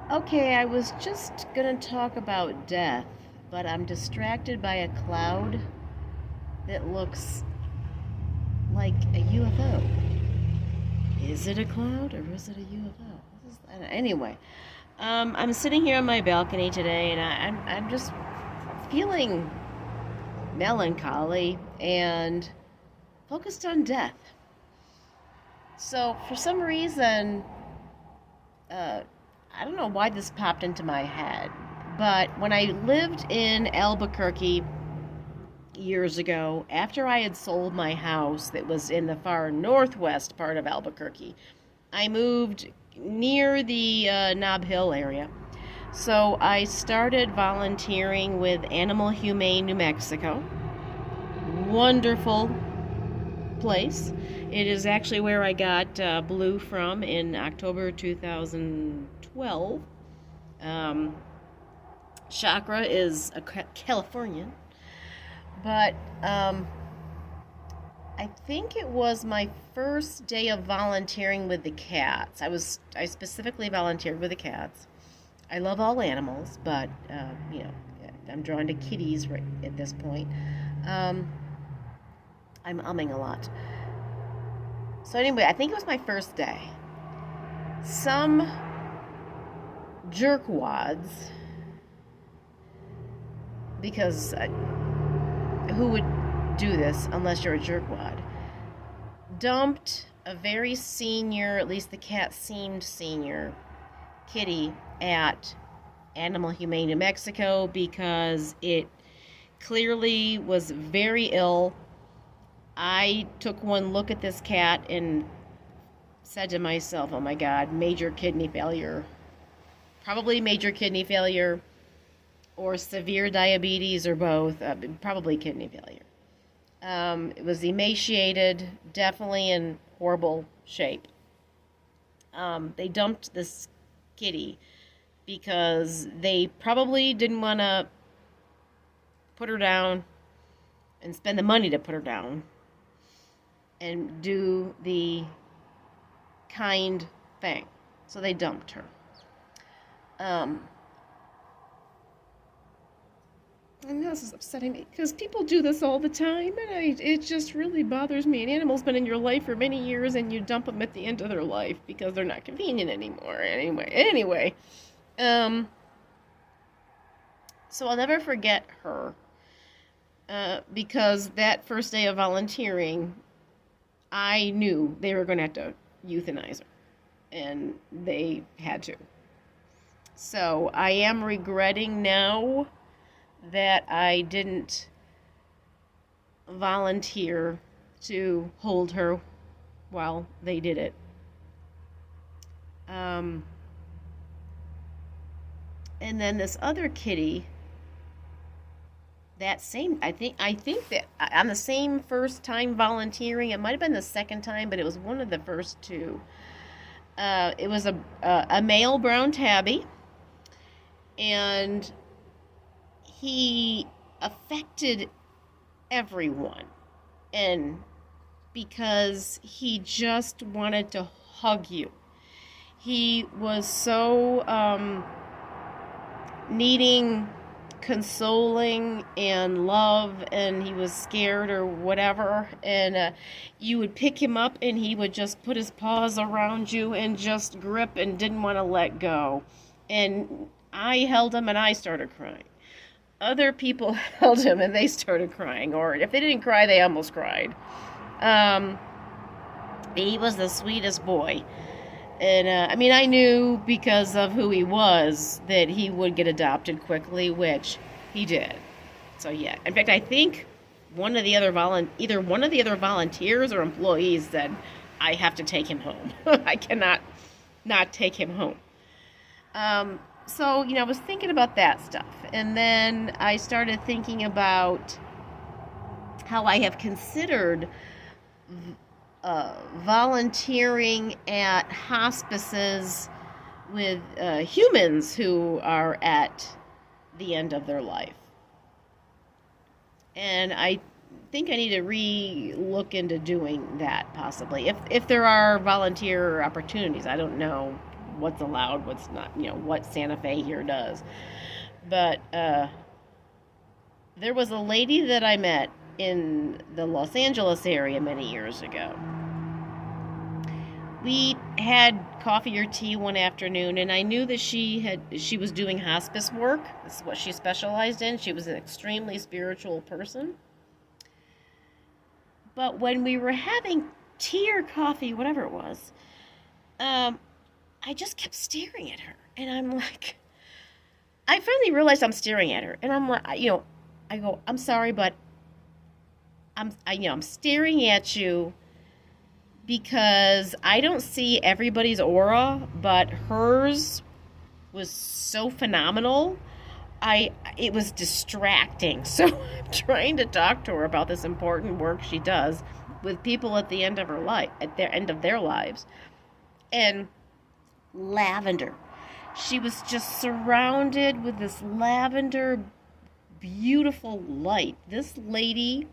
Okay, I was just gonna talk about death, but I'm distracted by a cloud that looks like a UFO. Is it a cloud or is it a UFO? Anyway, I'm sitting here on my balcony today, and I'm just feeling melancholy and focused on death. So for some reason, uh, I don't know why this popped into my head, but when I lived in Albuquerque years ago, after I had sold my house that was in the far northwest part of Albuquerque, I moved near the Nob Hill area. So I started volunteering with Animal Humane New Mexico. Wonderful place. It is actually where I got Blue from in October 2012. Um, Chakra is a Californian, but I think it was my first day of volunteering with the cats. I specifically volunteered with the cats. I love all animals, but I'm drawn to kitties right at this point. Um, I'm umming a lot. So anyway, I think it was my first day. Some jerkwads, because who would do this unless you're a jerkwad, dumped a very senior, at least the cat seemed senior, kitty at Animal Humane New Mexico because it clearly was very ill. I took one look at this cat and said to myself, oh my God, major kidney failure. Probably major kidney failure or severe diabetes or both, probably kidney failure. It was emaciated, definitely in horrible shape. They dumped this kitty because they probably didn't want to put her down and spend the money to put her down and do the kind thing. So they dumped her. And this is upsetting me because people do this all the time, and it just really bothers me. An animal's been in your life for many years, and you dump them at the end of their life because they're not convenient anymore. Anyway, so I'll never forget her because that first day of volunteering, I knew they were going to have to euthanize her, and they had to. So I am regretting now that I didn't volunteer to hold her while they did it. And then this other kitty, I think that on the same first time volunteering, it might have been the second time, but it was one of the first two. It was a male brown tabby, and he affected everyone, and because he just wanted to hug you. He was so needing consoling and love, and he was scared or whatever, and you would pick him up and he would just put his paws around you and just grip and didn't want to let go. And I held him and I started crying. Other people held him and they started crying, or if they didn't cry, they almost cried. He was the sweetest boy. And, I knew because of who he was that he would get adopted quickly, which he did. So, yeah. In fact, I think either one of the other volunteers or employees said, I have to take him home. I cannot not take him home. So, I was thinking about that stuff. And then I started thinking about how I have considered volunteering at hospices with humans who are at the end of their life. And I think I need to re-look into doing that possibly. If there are volunteer opportunities, I don't know what's allowed, what's not, what Santa Fe here does. But there was a lady that I met in the Los Angeles area many years ago. We had coffee or tea one afternoon, and I knew that she was doing hospice work. This is what she specialized in. She was an extremely spiritual person. But when we were having tea or coffee, whatever it was, I just kept staring at her, and I'm like, I finally realized I'm staring at her, and I'm like, I go, I'm sorry, but I'm staring at you because I don't see everybody's aura, but hers was so phenomenal. It was distracting. So I'm trying to talk to her about this important work she does with people at the end of her life, at their end of their lives. And lavender. She was just surrounded with this lavender, beautiful light. This lady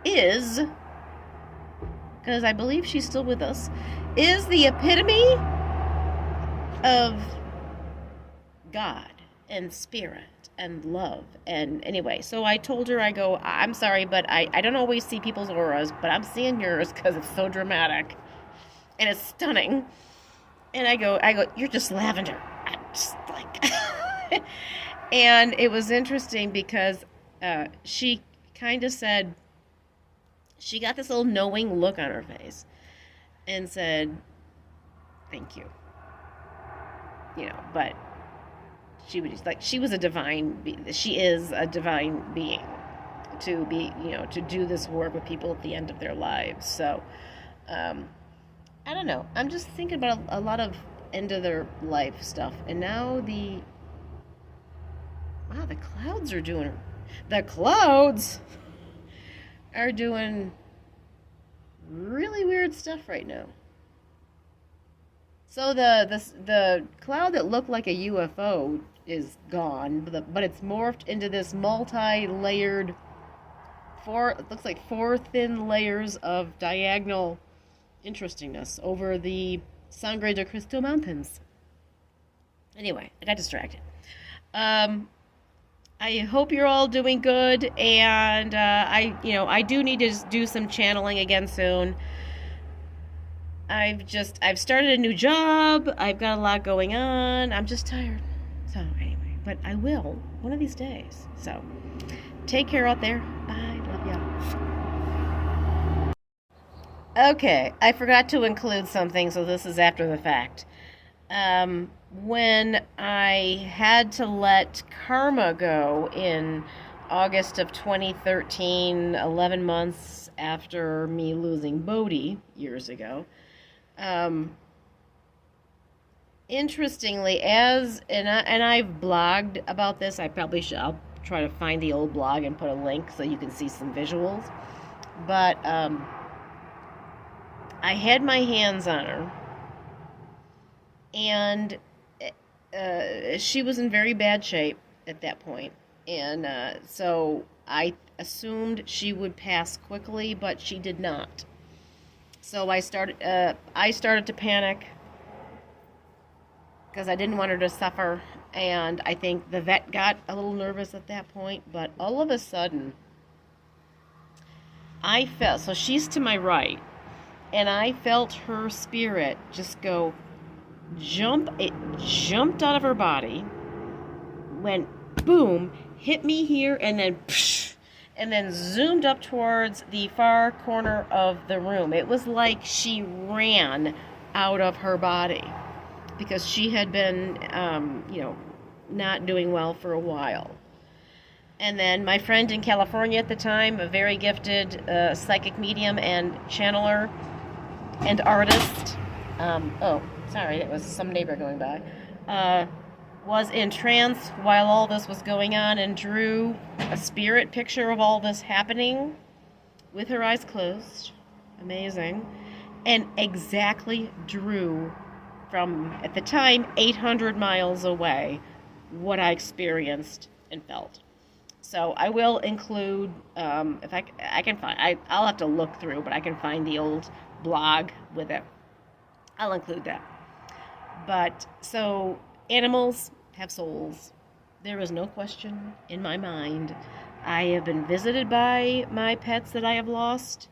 is, because I believe she's still with us, is the epitome of God and spirit and love. And anyway, so I told her, I go, I'm sorry, but I don't always see people's auras, but I'm seeing yours because it's so dramatic and it's stunning. And I go, you're just lavender. I'm just like, and it was interesting because she kind of said, she got this little knowing look on her face and said, thank you. But she was like, she was a divine, she is a divine being to be, to do this work with people at the end of their lives. So, I don't know. I'm just thinking about a lot of end of their life stuff. And now the clouds are doing really weird stuff right now. So the cloud that looked like a UFO is gone, but it's morphed into this multi-layered, it looks like 4 thin layers of diagonal interestingness over the Sangre de Cristo Mountains. Anyway, I got distracted. I hope you're all doing good, and I do need to do some channeling again soon. I've started a new job. I've got a lot going on. I'm just tired. So anyway, but I will one of these days. So take care out there. Bye. Love y'all. Okay, I forgot to include something, so this is after the fact. When I had to let Karma go in August of 2013, 11 months after me losing Bodhi years ago, interestingly, and I've blogged about this. I'll try to find the old blog and put a link so you can see some visuals. But I had my hands on her, and she was in very bad shape at that point, and so I assumed she would pass quickly, but she did not. So I started to panic because I didn't want her to suffer, and I think the vet got a little nervous at that point. But all of a sudden, I felt, so she's to my right, and I felt her spirit just go jump. It jumped out of her body, went boom, hit me here, and then psh, and then zoomed up towards the far corner of the room. It was like she ran out of her body because she had been, not doing well for a while. And then my friend in California at the time, a very gifted psychic medium and channeler and artist, sorry, that was some neighbor going by, was in trance while all this was going on and drew a spirit picture of all this happening with her eyes closed. Amazing. And exactly drew from, at the time, 800 miles away, what I experienced and felt. So I will include, if I can find, I'll have to look through, but I can find the old blog with it. I'll include that. But so animals have souls. There is no question in my mind. I have been visited by my pets that I have lost.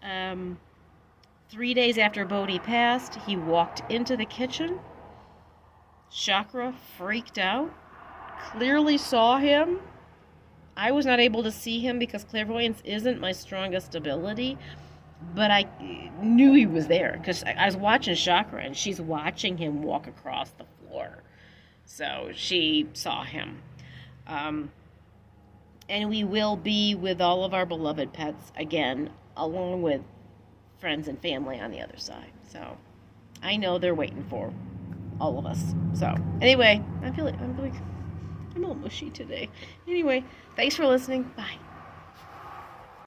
3 days after Bodhi passed, he walked into the kitchen. Chakra freaked out, clearly saw him. I was not able to see him because clairvoyance isn't my strongest ability, but I knew he was there because I was watching Chakra, and she's watching him walk across the floor. So she saw him. And we will be with all of our beloved pets again, along with friends and family on the other side. So I know they're waiting for all of us. So anyway, I'm a little mushy today. Anyway, thanks for listening. Bye.